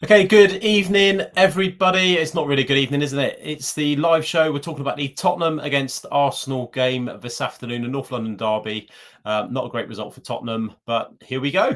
Okay, good evening, everybody. It's not really good evening, isn't it? It's the live show. We're talking about the Tottenham against Arsenal game this afternoon, the North London derby. Not a great result for Tottenham, but here we go.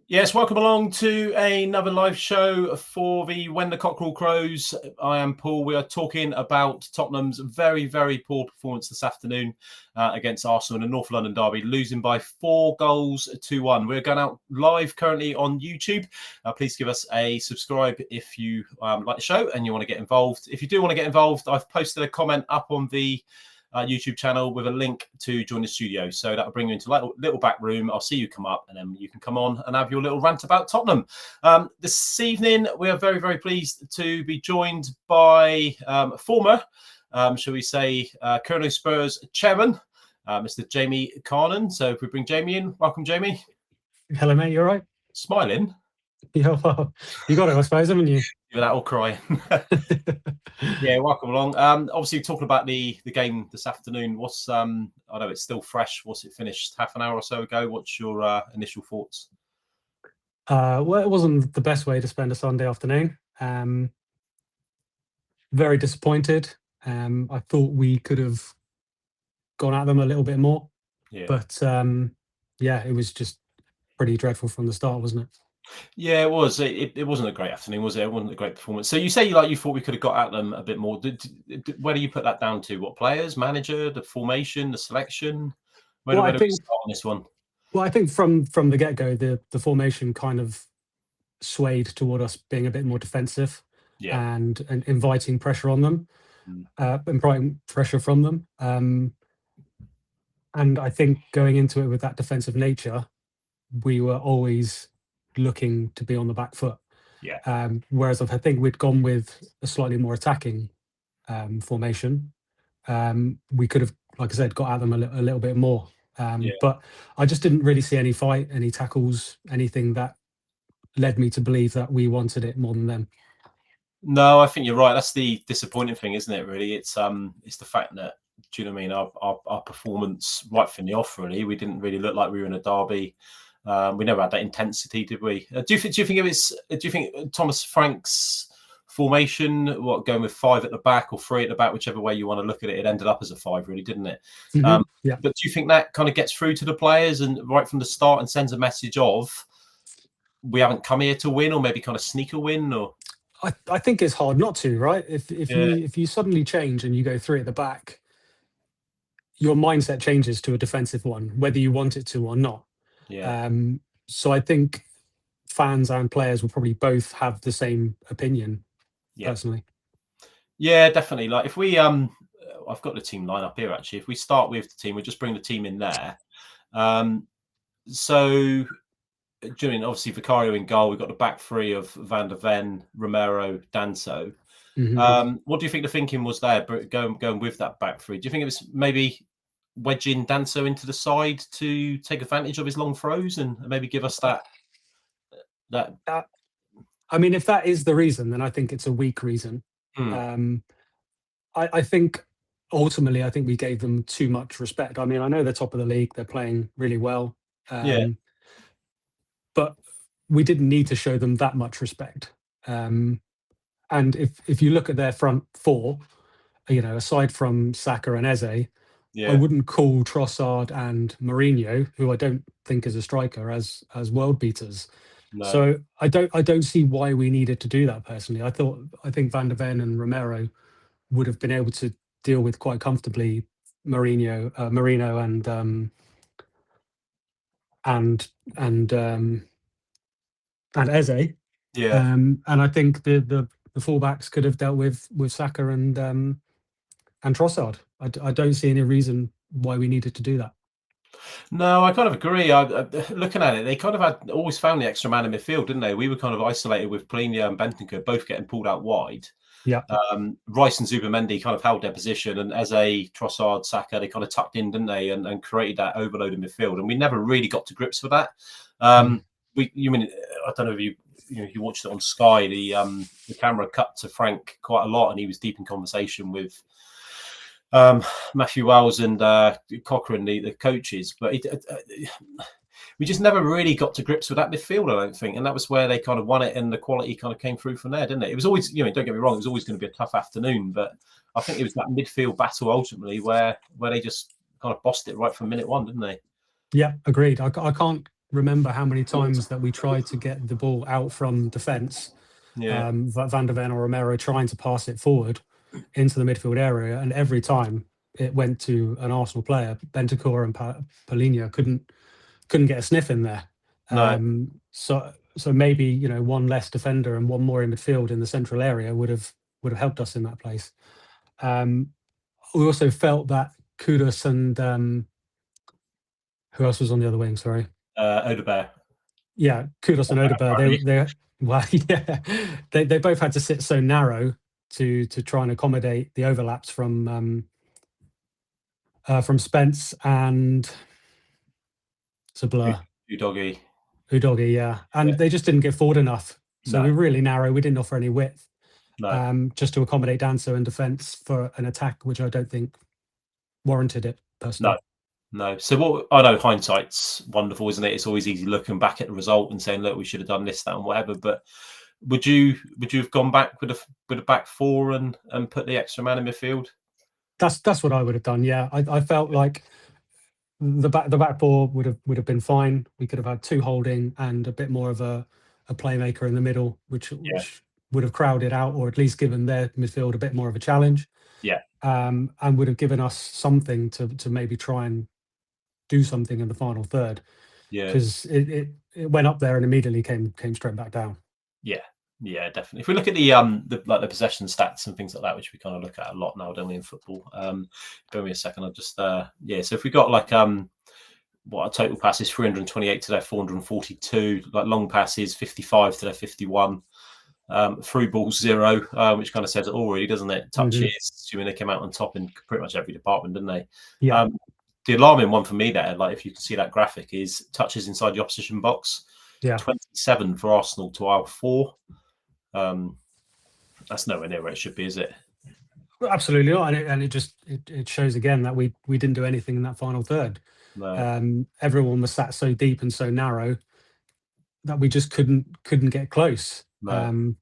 Yes, welcome along to another live show for the When the Cockerel Crows. I am Paul. We are talking about Tottenham's very, very poor performance this afternoon against Arsenal in the North London derby, losing by 4-1. We're going out live currently on YouTube. Please give us a subscribe if you like the show and you want to get involved. If you do want to get involved, I've posted a comment up on the YouTube channel with a link to join the studio. So that'll bring you into a little back room. I'll see you come up and then you can come on and have your little rant about Tottenham. This evening, we are very, very pleased to be joined by former, shall we say, Colonel Spurs chairman, Mr. Jamie Carnan. So if we bring Jamie in, welcome, Jamie. Hello, mate. You all right? Smiling. Yeah, well, you got it, I suppose, haven't you? Without all crying. Yeah, welcome along. Obviously, talking about the game this afternoon. What's I know it's still fresh. Was it finished half an hour or so ago? What's your initial thoughts? Well, it wasn't the best way to spend a Sunday afternoon. Very disappointed. I thought we could have gone at them a little bit more. Yeah. But yeah, it was just pretty dreadful from the start, wasn't it? Yeah, it was. It wasn't a great afternoon, was it? It wasn't a great performance. So you say you thought we could have got at them a bit more. Where do you put that down to? What players, manager, the formation, the selection? Where do we start on this one? Well, I think from the get-go, the formation kind of swayed toward us being a bit more defensive, and inviting pressure on them, inviting pressure from them. And I think going into it with that defensive nature, we were always looking to be on the back foot. Yeah. Whereas I think we'd gone with a slightly more attacking formation. We could have, like I said, got at them a little bit more. But I just didn't really see any fight, any tackles, anything that led me to believe that we wanted it more than them. No, I think you're right. That's the disappointing thing, isn't it? Really, it's the fact that, do you know what I mean? Our performance right from the off, really, we didn't really look like we were in a derby. We never had that intensity, did we? Do you think Thomas Frank's formation, going with 5 at the back or 3 at the back, whichever way you want to look at it, it ended up as a 5, really, didn't it? Yeah. But do you think that kind of gets through to the players and right from the start and sends a message of we haven't come here to win, or maybe kind of sneak a win? Or I think it's hard not to, right? If you suddenly change and you go 3 at the back, your mindset changes to a defensive one, whether you want it to or not. Yeah. So I think fans and players will probably both have the same opinion, personally. Yeah, definitely. Like if we I've got the team line up here actually. If we start with the team, we just bring the team in there. So during obviously Vicario in goal, we've got the back 3 of Van der Ven, Romero, Danso. What do you think the thinking was there, going with that back 3? Do you think it was maybe wedging Danso into the side to take advantage of his long throws and maybe give us that? I mean, if that is the reason, then I think it's a weak reason. I think ultimately, I think we gave them too much respect. I mean, I know they're top of the league; they're playing really well. But we didn't need to show them that much respect. And if you look at their front 4, aside from Saka and Eze, I wouldn't call Trossard and Mourinho, who I don't think is a striker, as world beaters. No. So I don't see why we needed to do that personally. I think Van der Ven and Romero would have been able to deal with quite comfortably Marino and Eze. And I think the fullbacks could have dealt with Saka and Trossard. I don't see any reason why we needed to do that. No, I kind of agree. Looking at it, they kind of had always found the extra man in midfield, didn't they? We were kind of isolated with Polina and Bentancur both getting pulled out wide. Yeah. Rice and Zubimendi kind of held their position, and as a Trossard, Saka, they kind of tucked in, didn't they, and created that overload in midfield. And we never really got to grips with that. You mean I don't know if you watched it on Sky. The camera cut to Frank quite a lot, and he was deep in conversation with Matthew Wells and Cochrane, the coaches. But we just never really got to grips with that midfield, I don't think. And that was where they kind of won it, and the quality kind of came through from there, didn't it? It was always, don't get me wrong, it was always going to be a tough afternoon. But I think it was that midfield battle ultimately where they just kind of bossed it right from minute one, didn't they? Yeah, agreed. I can't remember how many times that we tried to get the ball out from defence. Yeah. Van der Ven or Romero trying to pass it forward into the midfield area, and every time it went to an Arsenal player. Bentancur and Polina couldn't get a sniff in there. No. So maybe one less defender and one more in midfield in the central area would have helped us in that place. We also felt that Kudus and who else was on the other wing? Sorry, Odegaard. Yeah, Kudus and Odegaard. They well, yeah, they both had to sit so narrow to try and accommodate the overlaps from Spence and it's a blur. Udogie, yeah. And they just didn't get forward enough. So we were really narrow. We didn't offer any width. Just to accommodate Danso in defence for an attack, which I don't think warranted it personally. No. So I know hindsight's wonderful, isn't it? It's always easy looking back at the result and saying, look, we should have done this, that, and whatever. But would you have gone back with a back four and put the extra man in midfield? That's what I would have done. Yeah, I felt like the back four would have been fine. We could have had two holding and a bit more of a playmaker in the middle, which would have crowded out or at least given their midfield a bit more of a challenge. Yeah. And would have given us something to maybe try and do something in the final third. Yeah. Because it went up there and immediately came straight back down. Yeah, definitely. If we look at the possession stats and things like that, which we kind of look at a lot now, don't we, in football? Give me a second. I'll just So if we got what our total passes 328 to their 442, like long passes 55 to their 51, through balls 0, which kind of says it all, really, doesn't it? Touches, I mean, they came out on top in pretty much every department, didn't they? Yeah. The alarming one for me there, like if you can see that graphic, is touches inside the opposition box. Yeah. 27 for Arsenal to our 4. That's nowhere near where it should be, is it? Absolutely not, and it shows again that we didn't do anything in that final third. No. Everyone was sat so deep and so narrow that we just couldn't get close. No.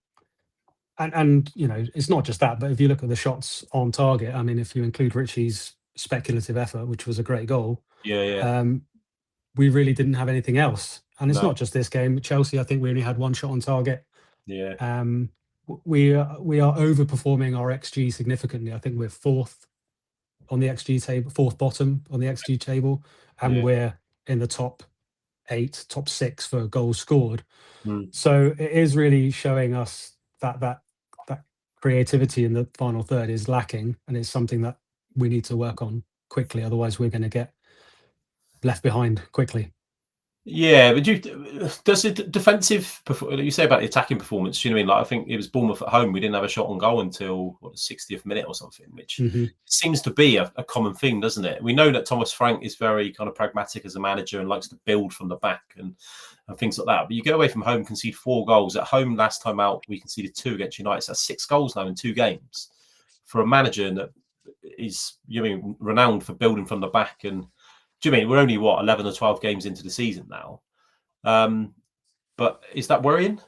And it's not just that, but if you look at the shots on target, I mean, if you include Richie's speculative effort, which was a great goal, we really didn't have anything else. And it's not just this game. Chelsea, I think we only had one shot on target. Yeah. We are overperforming our XG significantly. I think we're fourth on the XG table, fourth bottom on the XG table, and we're in the top 8, top 6 for goals scored. So it is really showing us that creativity in the final third is lacking, and it's something that we need to work on quickly. Otherwise, we're going to get left behind quickly. Yeah, but does the defensive, you say about the attacking performance, you know what I mean? Like, I think it was Bournemouth at home. We didn't have a shot on goal until the 60th minute or something, which seems to be a common thing, doesn't it? We know that Thomas Frank is very kind of pragmatic as a manager and likes to build from the back and things like that. But you go away from home, concede 4 goals. At home, last time out, we conceded 2 against United. So that's 6 goals now in 2 games for a manager that is, renowned for building from the back. And do you mean we're only 11 or 12 games into the season now? But is that worrying?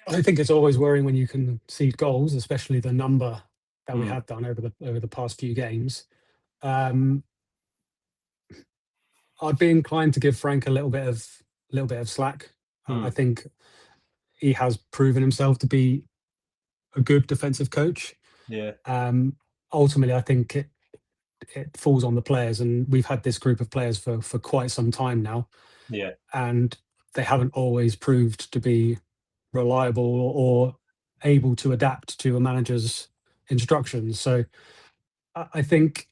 I think it's always worrying when you can concede goals, especially the number that we have done over the past few games. I'd be inclined to give Frank a little bit of slack. I think he has proven himself to be a good defensive coach. Yeah. Ultimately, I think it falls on the players, and we've had this group of players for quite some time now. Yeah. And they haven't always proved to be reliable or able to adapt to a manager's instructions. So I think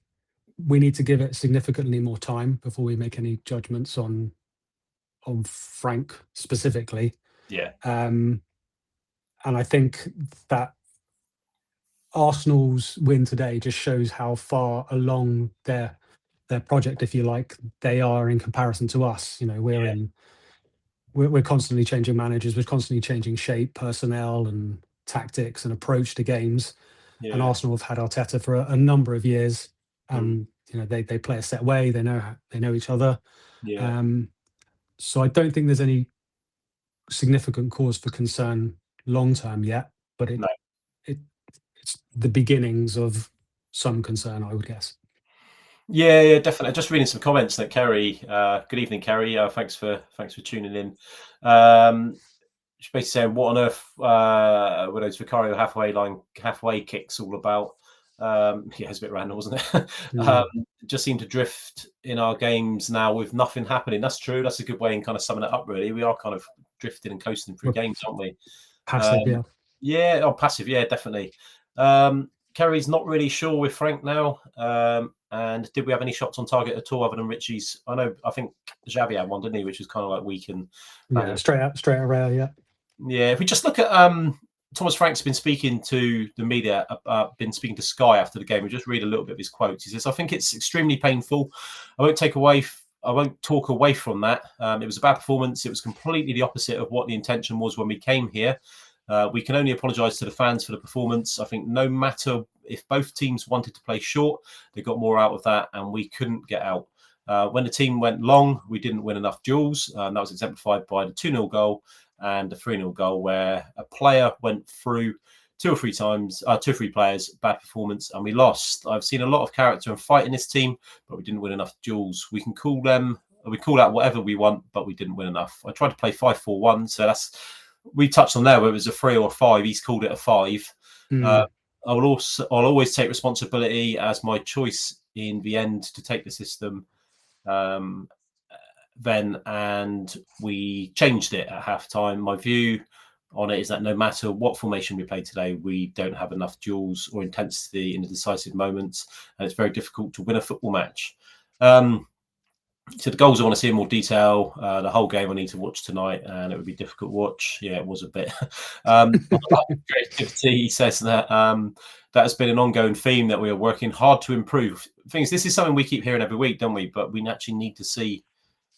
we need to give it significantly more time before we make any judgments on Frank specifically. Yeah. And I think that Arsenal's win today just shows how far along their project, if you like, they are in comparison to us. You know, we're constantly changing managers, we're constantly changing shape, personnel, and tactics and approach to games. Yeah. And Arsenal have had Arteta for a number of years, and you know they play a set way. They know each other. Yeah. So I don't think there's any significant cause for concern long term yet, but it's the beginnings of some concern, I would guess. Yeah, definitely. Just reading some comments that Kerry. Good evening, Kerry. Thanks for tuning in. She's basically saying, "What on earth were those Vicario halfway kicks all about?" Yeah, it's a bit random, wasn't it? Just seem to drift in our games now with nothing happening. That's true. That's a good way in kind of summing it up. Really, we are kind of drifting and coasting through games, aren't we? Passive, yeah. Yeah, passive. Yeah, definitely. Kerry's not really sure with Frank now. And did we have any shots on target at all other than Richie's? I think Xavi had one, didn't he? Which was kind of like weak and straight out rail, yeah. Yeah, if we just look at Thomas Frank's been speaking to the media, been speaking to Sky after the game. We just read a little bit of his quotes. He says, "I think it's extremely painful. I won't talk away from that. It was a bad performance. It was completely the opposite of what the intention was when we came here. We can only apologise to the fans for the performance. I think no matter if both teams wanted to play short, they got more out of that, and we couldn't get out. When the team went long, we didn't win enough duels. That was exemplified by the 2-0 goal and the 3-0 goal, where a player went through two or three players, bad performance, and we lost. I've seen a lot of character and fight in this team, but we didn't win enough duels. We call out whatever we want, but we didn't win enough. I tried to play 5-4-1, so we touched on there whether it was a 3 or a 5. He's called it a 5. I'll always take responsibility as my choice in the end to take the system then, and we changed it at halftime. My view on it is that no matter what formation we play today, we don't have enough duels or intensity in the decisive moments, and it's very difficult to win a football match. So the goals I want to see in more detail. The whole game I need to watch tonight, and it would be difficult to watch. Yeah, it was a bit. Creativity, he says that that has been an ongoing theme that we are working hard to improve. Things. This is something we keep hearing every week, don't we? But we actually need to see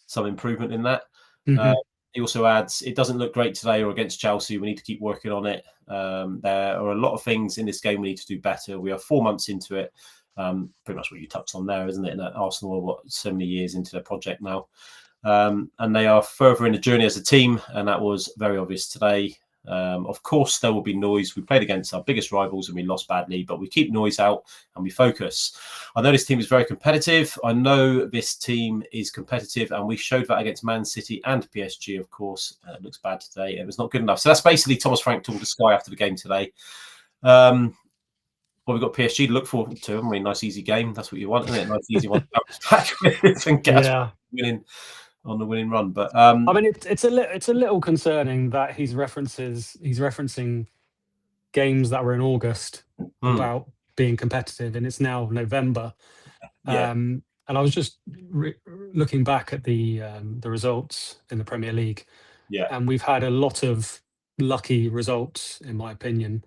some improvement in that. He also adds, it doesn't look great today or against Chelsea. We need to keep working on it. There are a lot of things in this game we need to do better. We are 4 months into it. Pretty much what you touched on there, isn't it? And Arsenal are so many years into their project now, and they are further in the journey as a team, and that was very obvious today. Of course, there will be noise. We played against our biggest rivals and we lost badly, but we keep noise out and we focus. I know this team is very competitive. I know this team is competitive, and we showed that against Man City and PSG, of course. It looks bad today. It was not good enough. So that's basically Thomas Frank talking to Sky after the game today. Well, we've got PSG to look forward to. I mean, nice, easy game. That's what you want, isn't it? Nice, easy one to bounce back with and get us on the winning run. But I mean, it's a little concerning that he's referencing games that were in August about being competitive, and it's now November. Yeah. And I was just looking back at the results in the Premier League. Yeah. And we've had a lot of lucky results, in my opinion.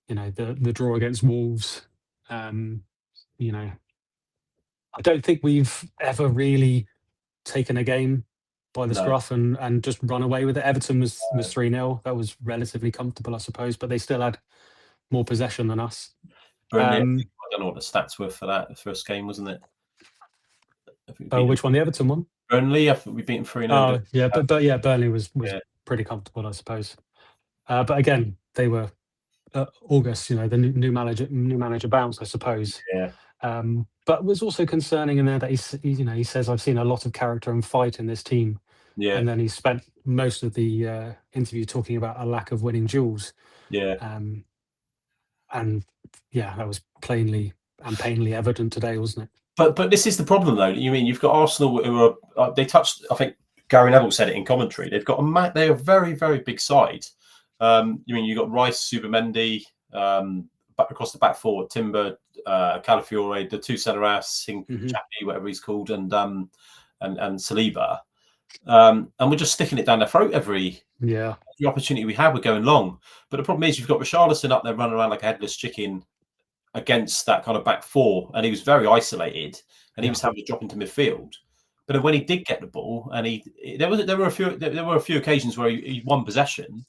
You know, the draw against Wolves. You know, I don't think we've ever really taken a game by the scruff and just run away with it. Everton was 3-0. That was relatively comfortable, I suppose, but they still had more possession than us. Burnley, I don't know what the stats were for that. The first game, wasn't it? Which one? The Everton one? Burnley. I think we beat them 3-0. Oh, yeah, but yeah, Burnley was pretty comfortable, I suppose. But again, they were August. You know, the new manager bounced, I suppose. Yeah. But it was also concerning in there that he says, I've seen a lot of character and fight in this team. Yeah. And then he spent most of the interview talking about a lack of winning duels. Yeah. And yeah, that was plainly and painfully evident today, wasn't it? But this is the problem, though. You mean you've got Arsenal who are they touched? I think Gary Neville said it in commentary. They're a very, very big side. You mean you've got Rice, Subamendi, across the back four: Timber, Calafiore, the two centre halves, Chappie, whatever he's called, and Saliba. And we're just sticking it down their throat every opportunity we have. We're going long, but the problem is you've got Richarlison up there running around like a headless chicken against that kind of back four, and he was very isolated, and he was having to drop into midfield. But when he did get the ball, and there were a few occasions where he won possession,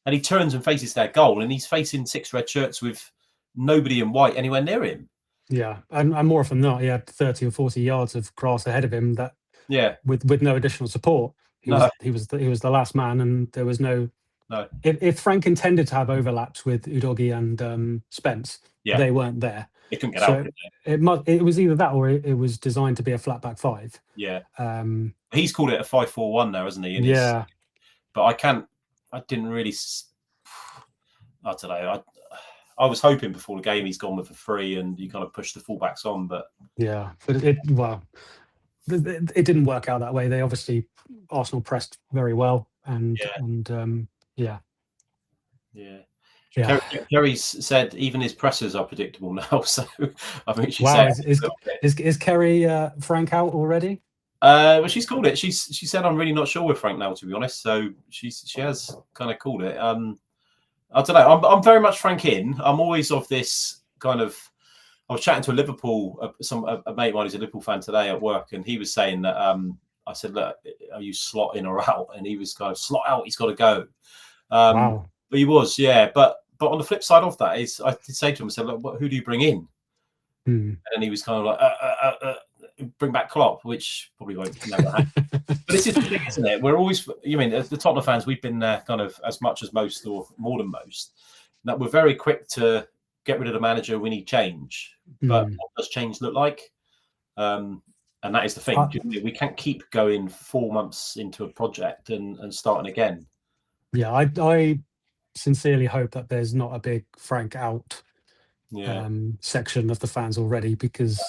and he turns and faces their goal, and he's facing 6 red shirts with nobody in white anywhere near him. Yeah, and more often than not, he had 30 or 40 yards of grass ahead of him. That with no additional support, he was the last man, and there was no. If Frank intended to have overlaps with Udogie and Spence, they weren't there. It couldn't get out. It was either that or it was designed to be a flat back 5. Yeah. He's called it a 5-4-1 now, hasn't he? But I didn't really. I don't know. I was hoping before the game he's gone with a 3 and you kind of push the fullbacks on, but it didn't work out that way. They obviously Arsenal pressed very well, and Kerry's said even his pressers are predictable now. So I think she said, is Kerry Frank out already? Well, she's called it. She said I'm really not sure with Frank now, to be honest. So she has kind of called it. I don't know. I'm very much Frank in. I'm always of this kind of. I was chatting to a a mate of mine who's a Liverpool fan today at work, and he was saying that I said, "Look, are you slot in or out?" And he was kind of slot out. He's got to go. Wow. But he was, But on the flip side of that is, I did say to him, I said, "Look, who do you bring in?" And he was kind of like, "Bring back Klopp," which probably won't never happen. But this is the thing, isn't it? We're always, the Tottenham fans, we've been there kind of as much as most or more than most. That we're very quick to get rid of the manager. We need change, but what does change look like? And that is the thing. We can't keep going 4 months into a project and starting again. Yeah, I sincerely hope that there's not a big Frank out section of the fans already, because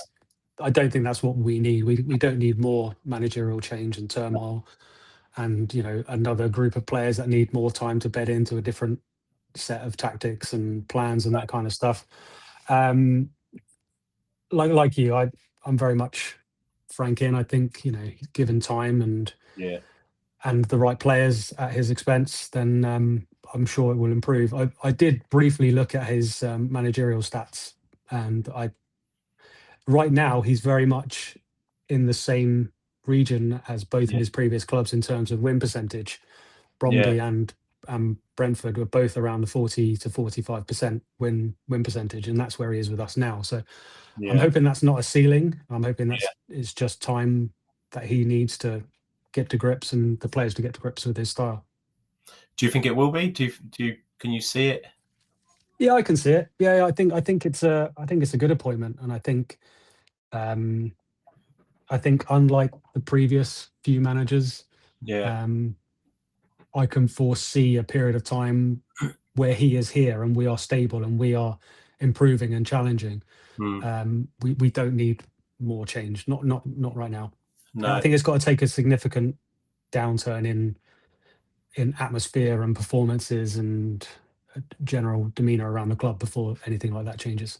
I don't think that's what we need. We don't need more managerial change and turmoil, and another group of players that need more time to bed into a different set of tactics and plans and that kind of stuff. Like you, I'm very much Frank in. I think given time and the right players at his expense, then I'm sure it will improve. I did briefly look at his managerial stats, and right now he's very much in the same region as both of his previous clubs in terms of win percentage. Bromley and Brentford were both around the 40 to 45% win percentage, and that's where he is with us now. So I'm hoping that's not a ceiling. I'm hoping it's just time that he needs to get to grips, and the players to get to grips with his style. Do you think it will be? Can you see it? Yeah, I can see it. Yeah, I think it's a good appointment, and I think unlike the previous few managers, I can foresee a period of time where he is here and we are stable and we are improving and challenging. We don't need more change. Not right now. No. I think it's got to take a significant downturn in atmosphere and performances and general demeanour around the club before anything like that changes.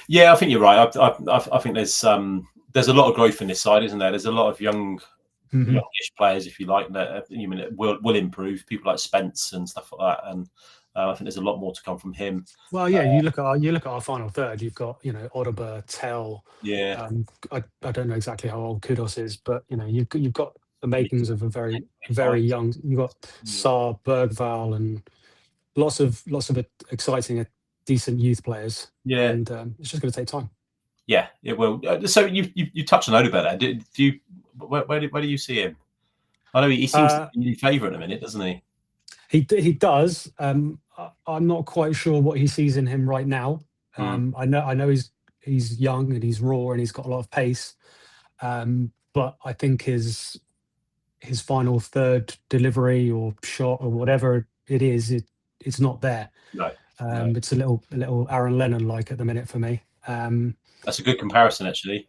Yeah, I think you're right. I think there's a lot of growth in this side, isn't there? There's a lot of youngish players, if you like, that will improve. People like Spence and stuff like that, and I think there's a lot more to come from him. Well, yeah, you look at our final third. You've got Odeber, Tell. Yeah. I don't know exactly how old Kudos is, but you've got the makings of a very very young. You've got Saar, Bergval, and lots of exciting, decent youth players. Yeah, and it's just going to take time. Yeah, it will. So you touched on Odeber there. Do you? Where do you see him? I know he seems to be your favourite in a minute, doesn't he? He does. I'm not quite sure what he sees in him right now. I know he's young and he's raw and he's got a lot of pace. But I think his final third delivery or shot or whatever it is, it's not there. No. It's a little Aaron Lennon like at the minute for me. That's a good comparison, actually.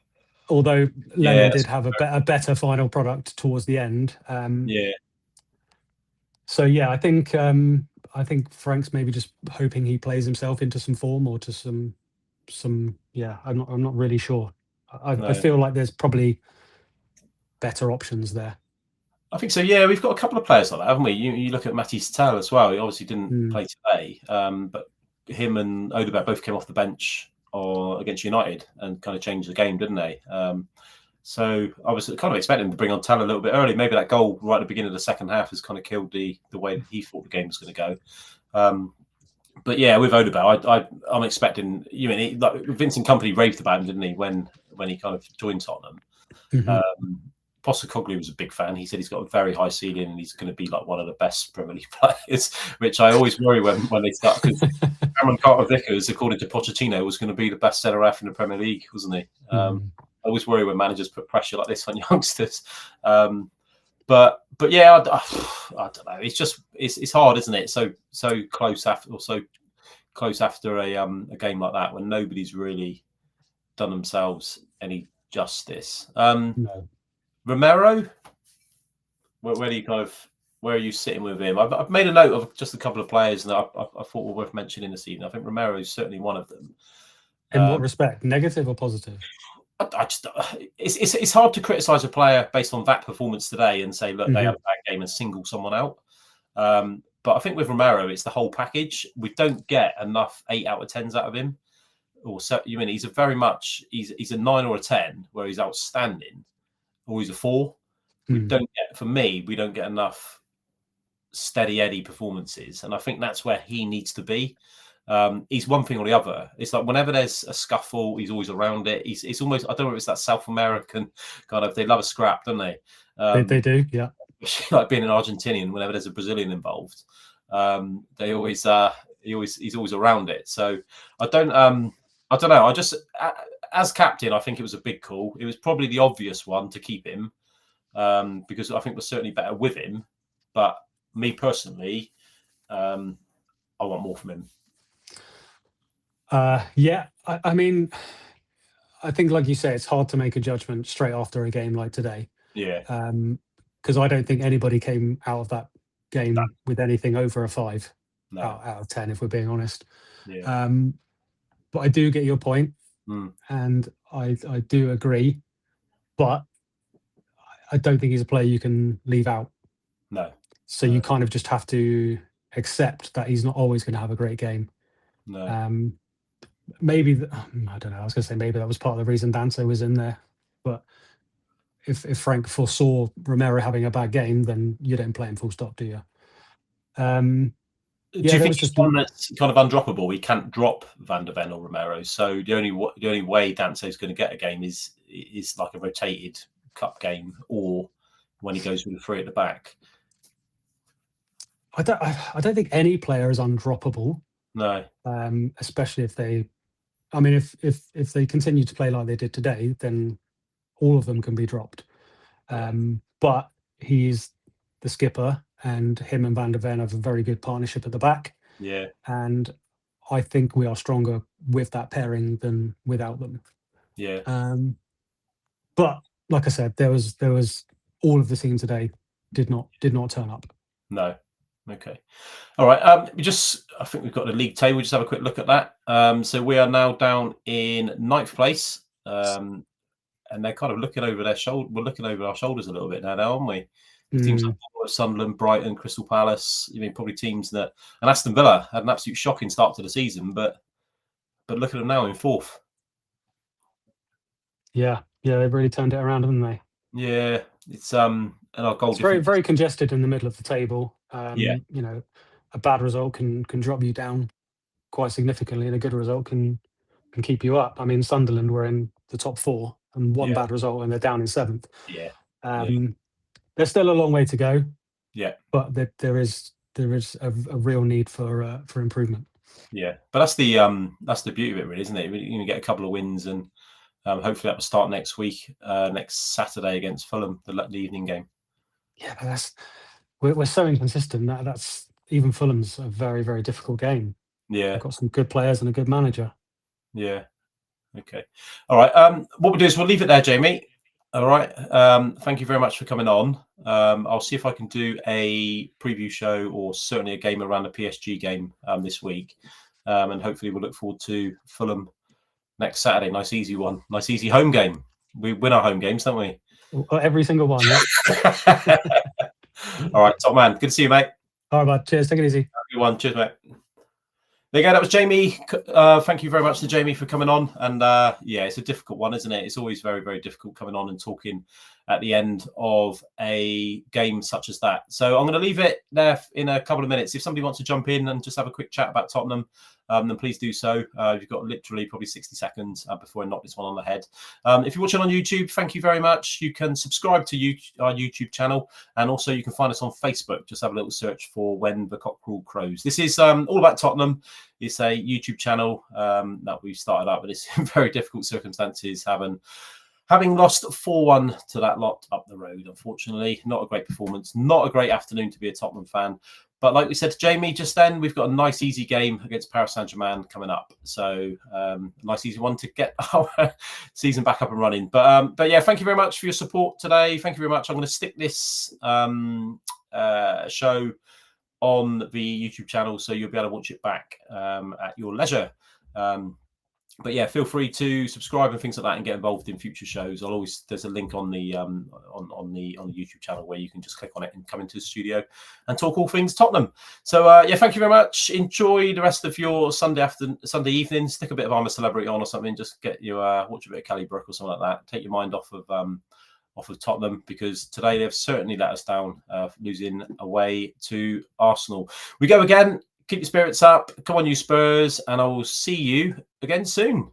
Although Lennon did have a better final product towards the end. So yeah, I think I think Frank's maybe just hoping he plays himself into some form or to some. Yeah, I'm not really sure. I feel like there's probably better options there. I think so. Yeah, we've got a couple of players like that, haven't we? You look at Matisse Tel as well. He obviously didn't play today, but him and Odegaard both came off the bench or against United and kind of changed the game, didn't they? So I was kind of expecting him to bring on Tel a little bit early. Maybe that goal right at the beginning of the second half has kind of killed the way that he thought the game was going to go. But yeah, with Odegaard, I'm expecting. Like Vincent Kompany raved about him, didn't he, when he kind of joined Tottenham? Postecoglou was a big fan. He said he's got a very high ceiling and he's going to be like one of the best Premier League players, which I always worry when they start, because Cameron Carter-Vickers, according to Pochettino, was going to be the best centre-half in the Premier League, wasn't he? I always worry when managers put pressure like this on youngsters. But yeah, I don't know. It's hard, isn't it? So close after a game like that when nobody's really done themselves any justice. No. Romero, where are you sitting with him? I've made a note of just a couple of players that I thought were worth mentioning this evening. I think Romero is certainly one of them. In what respect, negative or positive? It's hard to criticise a player based on that performance today and say, look, they had a bad game and single someone out. But I think with Romero, it's the whole package. We don't get enough 8 out of 10s out of him. Or so, he's a 9 or a 10 where he's outstanding, or he's a 4. We don't get enough steady Eddie performances, and I think that's where he needs to be. He's one thing or the other. It's like whenever there's a scuffle, he's always around it. It's almost, I don't know if it's that South American kind of, they love a scrap, don't they? They do, yeah. Like being an Argentinian, whenever there's a Brazilian involved, he's always around it. So I don't know. I just, as captain, I think it was a big call. It was probably the obvious one to keep him, because I think we're certainly better with him. But me personally, I want more from him. Yeah, I mean, I think, like you say, it's hard to make a judgment straight after a game like today. Yeah. Because I don't think anybody came out of that game with anything over a 5 out of 10, if we're being honest. Yeah. But I do get your point, and I do agree. But I don't think he's a player you can leave out. No. So you kind of just have to accept that he's not always going to have a great game. No. Maybe I don't know. I was going to say maybe that was part of the reason Dante was in there, but if Frank foresaw Romero having a bad game, then you don't play him full stop, do you? Do you think he's one that's kind of undroppable? He can't drop Van de Ven or Romero, so the only way Dante's going to get a game is like a rotated cup game, or when he goes with the 3 at the back. I don't think any player is undroppable. No. Especially if they, I mean, if they continue to play like they did today, then all of them can be dropped. But he's the skipper, and him and Van de Ven have a very good partnership at the back. Yeah. And I think we are stronger with that pairing than without them. Yeah. But like I said, there was all of the team today did not turn up. No. Okay. All right. I think we've got the league table. Just have a quick look at that. So we are now down in 9th place. And they're kind of looking over their shoulder. We're looking over our shoulders a little bit now, aren't we? Teams like Sunderland, Brighton, Crystal Palace. Probably teams that, and Aston Villa had an absolute shocking start to the season, but look at them now in 4th. Yeah, they've really turned it around, haven't they? Yeah, it's and our goal. It's very, very congested in the middle of the table. Yeah. A bad result can drop you down quite significantly, and a good result can keep you up. I mean, Sunderland were in the top 4, and one bad result, and they're down in 7th. Yeah. There's still a long way to go. Yeah. But there is a real need for improvement. Yeah, but that's the beauty of it, really, isn't it? You get a couple of wins, and hopefully that will start next week, next Saturday against Fulham, the evening game. Yeah, but we're so inconsistent that's even Fulham's a very, very difficult game. Yeah, they've got some good players and a good manager. Yeah. Okay. All right. What we'll do is we'll leave it there, Jamie. All right. Thank you very much for coming on. I'll see if I can do a preview show or certainly a game around the PSG game this week. And hopefully we'll look forward to Fulham next Saturday. Nice, easy one. Nice, easy home game. We win our home games, don't we? Every single one, yeah. All right, top man. Good to see you, mate. All right, bud. Cheers. Take it easy. Good one. Cheers, mate. There you go. That was Jamie. Thank you very much to Jamie for coming on. And yeah, it's a difficult one, isn't it? It's always very, very difficult coming on and talking at the end of a game such as that. So I'm going to leave it there in a couple of minutes. If somebody wants to jump in and just have a quick chat about Tottenham, then please do so. You've got literally probably 60 seconds before I knock this one on the head. If you're watching on YouTube, thank you very much. You can subscribe to our YouTube channel, and also you can find us on Facebook. Just have a little search for When the Cockerel Crows. This is all about Tottenham. It's a YouTube channel that we've started up, but it's in very difficult circumstances, having lost 4-1 to that lot up the road, unfortunately. Not a great performance, not a great afternoon to be a Tottenham fan. But like we said to Jamie just then, we've got a nice, easy game against Paris Saint-Germain coming up. So nice, easy one to get our season back up and running. But yeah, thank you very much for your support today. Thank you very much. I'm going to stick this show on the YouTube channel, so you'll be able to watch it back at your leisure. But yeah, feel free to subscribe and things like that, and get involved in future shows. There's a link on the on the YouTube channel where you can just click on it and come into the studio and talk all things Tottenham. So yeah, thank you very much. Enjoy the rest of your Sunday evening. Stick a bit of I'm a Celebrity on or something. Just get you watch a bit of Kelly Brook or something like that. Take your mind off of Tottenham, because today they've certainly let us down, losing away to Arsenal. We go again. Keep your spirits up. Come on, you Spurs, and I will see you again soon.